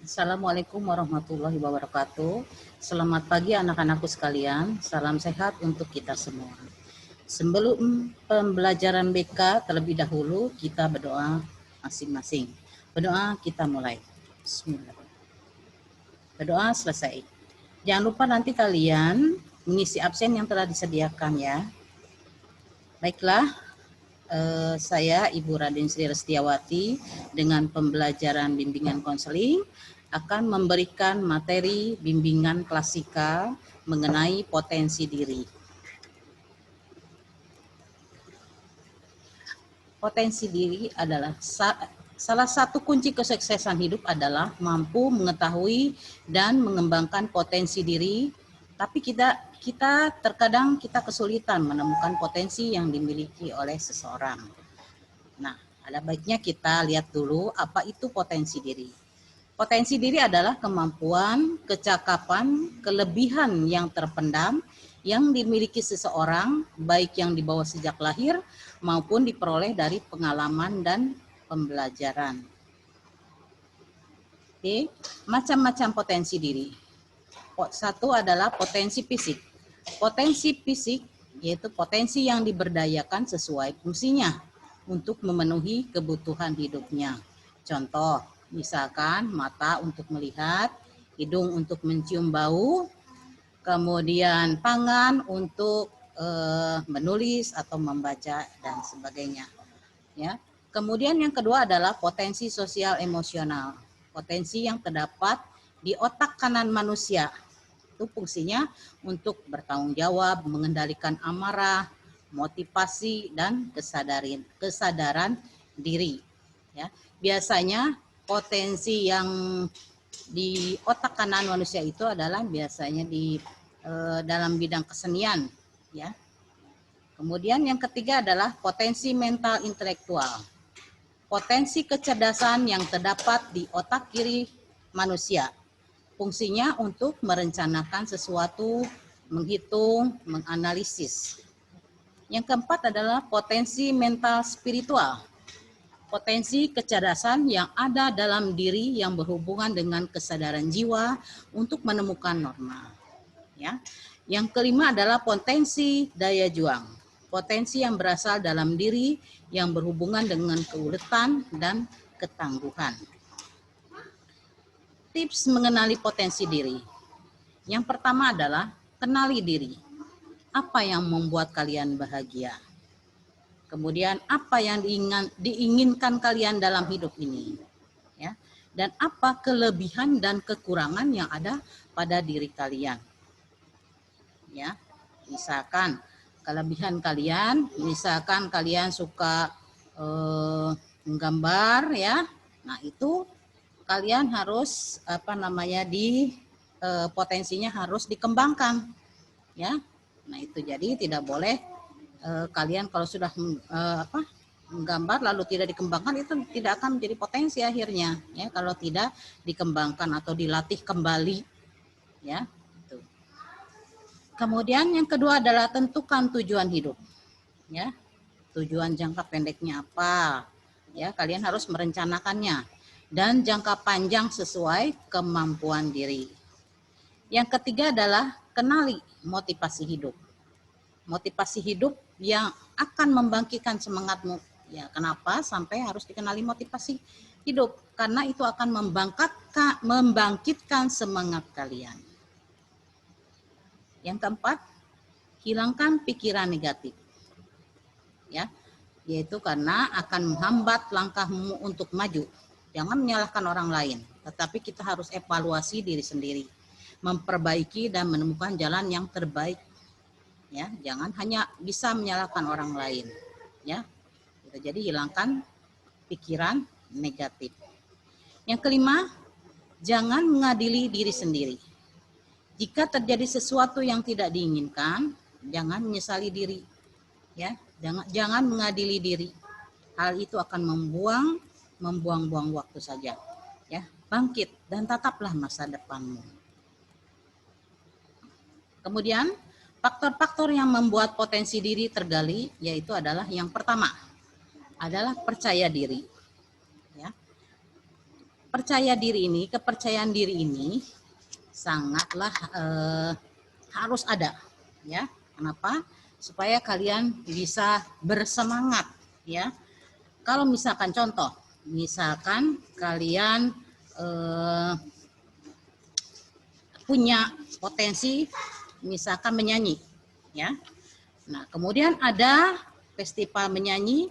Assalamualaikum warahmatullahi wabarakatuh. Selamat pagi anak-anakku sekalian. Salam sehat untuk kita semua. Sebelum pembelajaran BK terlebih dahulu kita berdoa masing-masing. Berdoa kita mulai. Bismillah. Berdoa selesai. Jangan lupa nanti kalian mengisi absen yang telah disediakan ya. Baiklah, saya Ibu Raden Sri Restiawati dengan pembelajaran bimbingan konseling akan memberikan materi bimbingan klasika mengenai potensi diri. Potensi diri adalah salah satu kunci kesuksesan hidup adalah mampu mengetahui dan mengembangkan potensi diri, tapi kita terkadang kita kesulitan menemukan potensi yang dimiliki oleh seseorang. Nah, ada baiknya kita lihat dulu apa itu potensi diri. Potensi diri adalah kemampuan, kecakapan, kelebihan yang terpendam yang dimiliki seseorang, baik yang dibawa sejak lahir maupun diperoleh dari pengalaman dan pembelajaran. Oke, macam-macam potensi diri. Satu adalah potensi fisik. Potensi fisik yaitu potensi yang diberdayakan sesuai fungsinya untuk memenuhi kebutuhan hidupnya. Contoh, misalkan mata untuk melihat, hidung untuk mencium bau, kemudian tangan untuk menulis atau membaca dan sebagainya. Ya. Kemudian yang kedua adalah potensi sosial emosional. Potensi yang terdapat di otak kanan manusia. Itu fungsinya untuk bertanggung jawab, mengendalikan amarah, motivasi dan kesadaran diri. Ya. Biasanya potensi yang di otak kanan manusia itu adalah biasanya di dalam bidang kesenian, ya. Kemudian yang ketiga adalah potensi mental intelektual. Potensi kecerdasan yang terdapat di otak kiri manusia. Fungsinya untuk merencanakan sesuatu, menghitung, menganalisis. Yang keempat adalah potensi mental spiritual. Potensi kecerdasan yang ada dalam diri yang berhubungan dengan kesadaran jiwa untuk menemukan norma. Ya. Yang kelima adalah potensi daya juang. Potensi yang berasal dalam diri yang berhubungan dengan keuletan dan ketangguhan. Tips mengenali potensi diri. Yang pertama adalah kenali diri. Apa yang membuat kalian bahagia? Kemudian apa yang diinginkan kalian dalam hidup ini? Ya. Dan apa kelebihan dan kekurangan yang ada pada diri kalian? Ya. Misalkan kelebihan kalian, misalkan kalian suka menggambar ya. Nah, itu kalian harus potensinya harus dikembangkan ya. Nah, itu jadi tidak boleh kalian kalau sudah menggambar lalu tidak dikembangkan, itu tidak akan menjadi potensi akhirnya ya, kalau tidak dikembangkan atau dilatih kembali ya. Itu. Kemudian yang kedua adalah tentukan tujuan hidup ya. Tujuan jangka pendeknya apa ya, kalian harus merencanakannya, dan jangka panjang sesuai kemampuan diri. Yang ketiga adalah kenali motivasi hidup. Motivasi hidup yang akan membangkitkan semangatmu. Ya, kenapa sampai harus dikenali motivasi hidup? Karena itu akan membangkitkan semangat kalian. Yang keempat, hilangkan pikiran negatif. Ya, yaitu karena akan menghambat langkahmu untuk maju. Jangan menyalahkan orang lain, tetapi kita harus evaluasi diri sendiri, memperbaiki dan menemukan jalan yang terbaik. Ya, jangan hanya bisa menyalahkan orang lain. Ya, jadi hilangkan pikiran negatif. Yang kelima, jangan mengadili diri sendiri. Jika terjadi sesuatu yang tidak diinginkan, jangan menyesali diri. Ya, jangan mengadili diri. Hal itu akan membuang-buang waktu saja. Ya, bangkit dan tataplah masa depanmu. Kemudian faktor-faktor yang membuat potensi diri tergali yaitu adalah yang pertama adalah percaya diri. Ya. kepercayaan diri ini sangatlah harus ada, ya. Kenapa? Supaya kalian bisa bersemangat, ya. Kalau misalkan contoh, misalkan kalian punya potensi misalkan menyanyi, ya. Nah, kemudian ada festival menyanyi,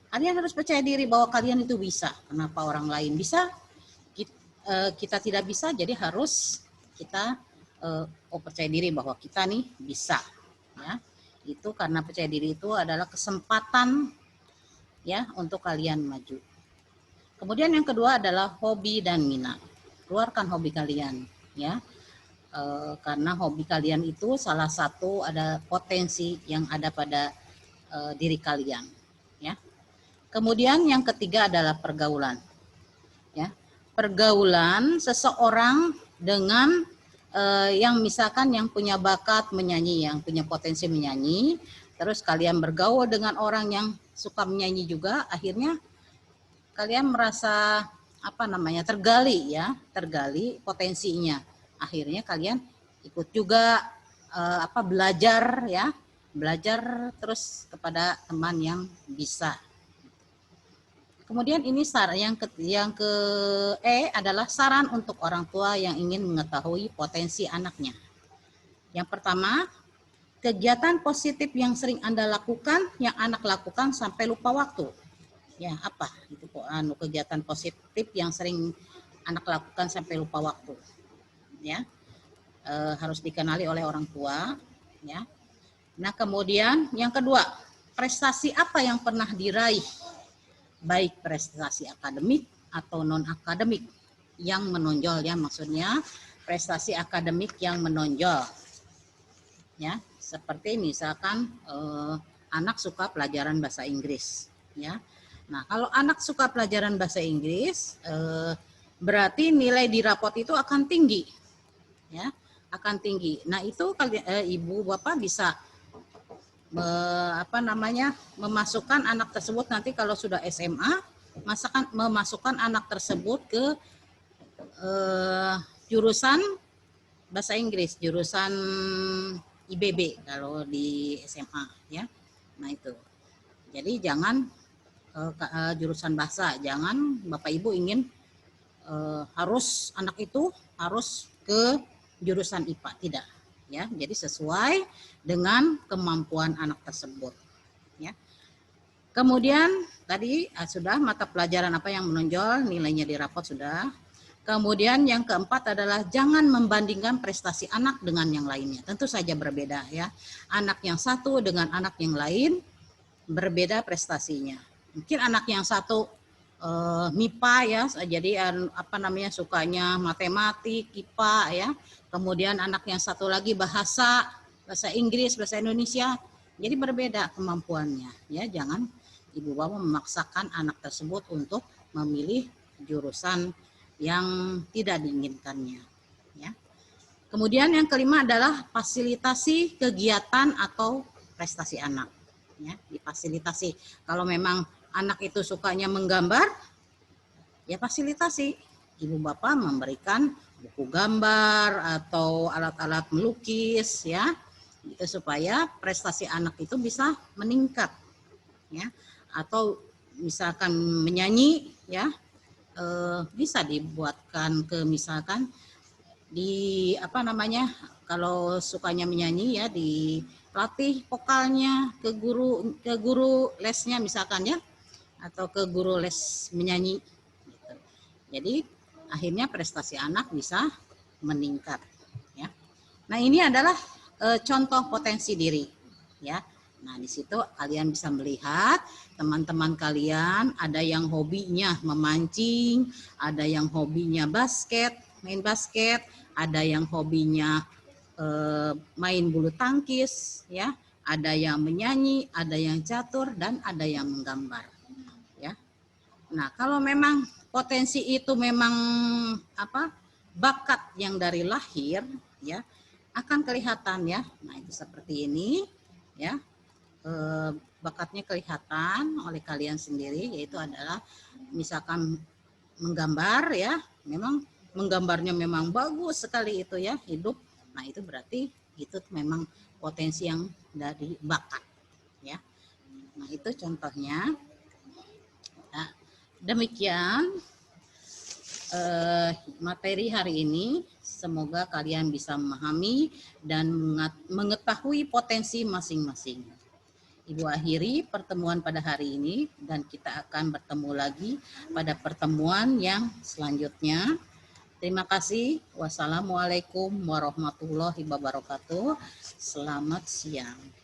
kalian harus percaya diri bahwa kalian itu bisa. Kenapa orang lain bisa, kita tidak bisa, jadi harus kita percaya diri bahwa kita nih bisa, ya. Itu karena percaya diri itu adalah kesempatan, ya, untuk kalian maju. Kemudian yang kedua adalah hobi dan minat. Keluarkan hobi kalian, ya. Karena hobi kalian itu salah satu ada potensi yang ada pada diri kalian, ya. Kemudian yang ketiga adalah pergaulan, ya. Pergaulan seseorang dengan yang misalkan yang punya bakat menyanyi, yang punya potensi menyanyi, terus kalian bergaul dengan orang yang suka menyanyi juga, akhirnya kalian merasa tergali, ya, tergali potensinya. Akhirnya kalian ikut juga belajar, ya, belajar terus kepada teman yang bisa. Kemudian ini yang ke adalah saran untuk orang tua yang ingin mengetahui potensi anaknya. Yang pertama, kegiatan positif yang sering Anda lakukan, yang anak lakukan sampai lupa waktu. Ya, apa itu kegiatan positif yang sering anak lakukan sampai lupa waktu, ya. Harus dikenali oleh orang tua, ya. Nah, kemudian yang kedua, prestasi apa yang pernah diraih, baik prestasi akademik atau non akademik yang menonjol, ya, maksudnya prestasi akademik yang menonjol, ya, seperti misalkan anak suka pelajaran bahasa Inggris, ya. Nah, kalau anak suka pelajaran bahasa Inggris, berarti nilai di rapot itu akan tinggi, ya, akan tinggi. Nah, itu ibu bapak bisa memasukkan anak tersebut nanti kalau sudah SMA, memasukkan anak tersebut ke jurusan bahasa Inggris, jurusan IBB kalau di SMA, ya. Nah, itu. Jadi jangan jurusan bahasa, jangan Bapak Ibu ingin harus anak itu harus ke jurusan IPA, tidak, ya. Jadi sesuai dengan kemampuan anak tersebut, ya. Kemudian tadi sudah mata pelajaran apa yang menonjol, nilainya di rapot sudah. Kemudian yang keempat adalah jangan membandingkan prestasi anak dengan yang lainnya. Tentu saja berbeda, ya. Anak yang satu dengan anak yang lain berbeda prestasinya. Mungkin anak yang satu MIPA, ya, jadi sukanya matematik, IPA, ya. Kemudian anak yang satu lagi bahasa Inggris, bahasa Indonesia. Jadi berbeda kemampuannya, ya. Jangan ibu bapak memaksakan anak tersebut untuk memilih jurusan yang tidak diinginkannya, ya. Kemudian yang kelima adalah fasilitasi kegiatan atau prestasi anak, ya, difasilitasi. Kalau memang anak itu sukanya menggambar, ya fasilitasi. Ibu bapak memberikan buku gambar atau alat-alat melukis, ya, itu supaya prestasi anak itu bisa meningkat, ya. Atau misalkan menyanyi, ya, bisa dibuatkan ke misalkan di kalau sukanya menyanyi, ya, dilatih vokalnya ke guru lesnya misalkan, ya, atau ke guru les menyanyi, gitu. Jadi akhirnya prestasi anak bisa meningkat, ya. Nah, ini adalah contoh potensi diri, ya. Nah, di situ kalian bisa melihat teman-teman kalian ada yang hobinya memancing, ada yang hobinya main basket, ada yang hobinya main bulu tangkis, ya, ada yang menyanyi, ada yang catur, dan ada yang menggambar, ya. Nah, kalau memang potensi itu memang bakat yang dari lahir, ya, akan kelihatan, ya. Nah, itu seperti ini, ya. Bakatnya kelihatan oleh kalian sendiri, yaitu adalah misalkan menggambar, ya, memang menggambarnya memang bagus sekali itu ya, hidup. Nah, itu berarti itu memang potensi yang dari bakat ya. Nah, itu contohnya. Nah, demikian materi hari ini. Semoga kalian bisa memahami dan mengetahui potensi masing-masing. Ibu akhiri pertemuan pada hari ini dan kita akan bertemu lagi pada pertemuan yang selanjutnya. Terima kasih. Wassalamualaikum warahmatullahi wabarakatuh. Selamat siang.